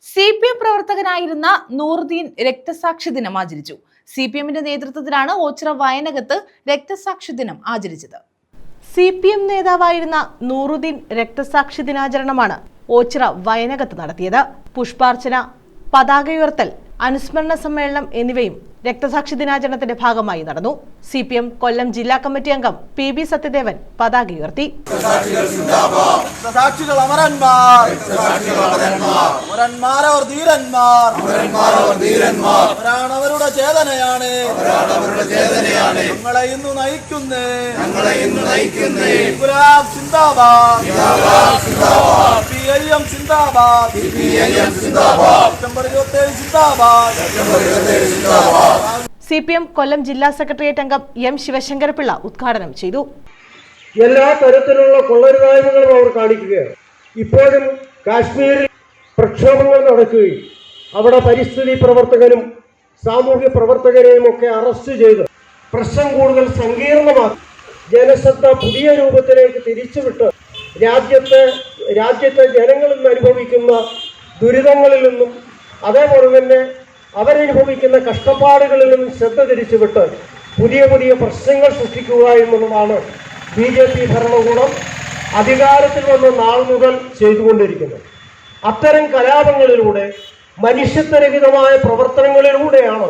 CPM പ്രവർത്തകനായിരുന്ന Nooruddeen രക്തസാക്ഷി ദിനം ആചരിച്ചു. CPMന്റെ നേതൃത്വത്തിലാണ് ഓച്ചിറ വയനകത്ത് രക്തസാക്ഷി ദിനം ആചരിച്ചത്. CPM നേതാവായിരുന്ന നൂറുദ്ദീൻ രക്തസാക്ഷി ദിനാചരണമാണ് ഓച്ചിറ വയനകത്ത് നടത്തിയത്. പുഷ്പാർച്ചന, പതാക ഉയർത്തൽ, അനുസ്മരണ സമ്മേളനം എന്നിവയും രക്തസാക്ഷി ദിനാചരണത്തിന്റെ ഭാഗമായി നടന്നു. CPM കൊല്ലം ജില്ലാ കമ്മിറ്റി അംഗം PB സത്യദേവൻ പതാക ഉയർത്തി. അവരുടെ ചേതനയാണ് ഞങ്ങളെ ഇന്ന് നയിക്കുന്നേ. CPM കൊല്ലം ജില്ലാ സെക്രട്ടേറിയറ്റ് അംഗം M ശിവശങ്കരപിള്ള ഉദ്ഘാടനം ചെയ്തു. എല്ലാ തരത്തിലുള്ള കൊള്ളരുതായ്മകളും അവർ കാണിക്കുകയാണ്. ഇപ്പോഴും കാശ്മീരിൽ പ്രക്ഷോഭങ്ങൾ നടക്കുകയും അവിടെ പരിസ്ഥിതി പ്രവർത്തകരും സാമൂഹ്യ പ്രവർത്തകരെയും ഒക്കെ അറസ്റ്റ് ചെയ്ത് പ്രശ്നം കൂടുതൽ സങ്കീർണമാക്കി ജനശ്രദ്ധ പുതിയ രൂപത്തിലേക്ക് തിരിച്ചുവിട്ട് രാജ്യത്തെ ജനങ്ങളിൽ നിന്ന് അനുഭവിക്കുന്ന ദുരിതങ്ങളിൽ നിന്നും അതേപോലെ തന്നെ അവരനുഭവിക്കുന്ന കഷ്ടപ്പാടുകളിൽ നിന്നും ശ്രദ്ധ തിരിച്ചുവിട്ട് പുതിയ പുതിയ പ്രശ്നങ്ങൾ സൃഷ്ടിക്കുക എന്നുള്ളതാണ് BJP ഭരണകൂടം അധികാരത്തിൽ വന്ന നാൾ മുതൽ ചെയ്തുകൊണ്ടിരിക്കുന്നത്. അത്തരം കലാപങ്ങളിലൂടെ മനുഷ്യത്വരഹിതമായ പ്രവർത്തനങ്ങളിലൂടെയാണ്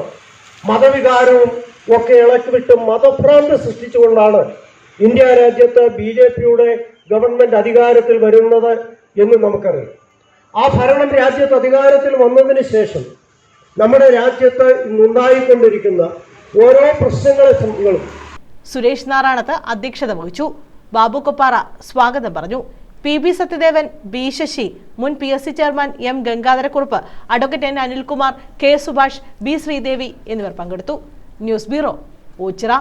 മതവികാരവും ഒക്കെ ഇളക്കിവിട്ട് മതഭ്രാന്തി സൃഷ്ടിച്ചുകൊണ്ടാണ് ഇന്ത്യ രാജ്യത്ത് BJPയുടെ ഗവൺമെന്റ് അധികാരത്തിൽ വരുന്നത് എന്ന് നമുക്കറിയാം. ആ ഭരണം രാജ്യത്ത് അധികാരത്തിൽ വന്നതിന് ശേഷം നമ്മുടെ രാജ്യത്ത് ഇന്നുണ്ടായിക്കൊണ്ടിരിക്കുന്ന ഓരോ പ്രശ്നങ്ങളും സുരേഷ് നാറാണത്ത് അധ്യക്ഷത വഹിച്ചു. ബാബു കൊപ്പാറ സ്വാഗതം പറഞ്ഞു. PB സത്യദേവൻ, B ശശി, മുൻ PSC chairman M Gangadhara Kurup, advocate N Anilkumar, K Subhash, B Sreedevi എന്നിവർ പങ്കെടുത്തു. News bureau, Ochira.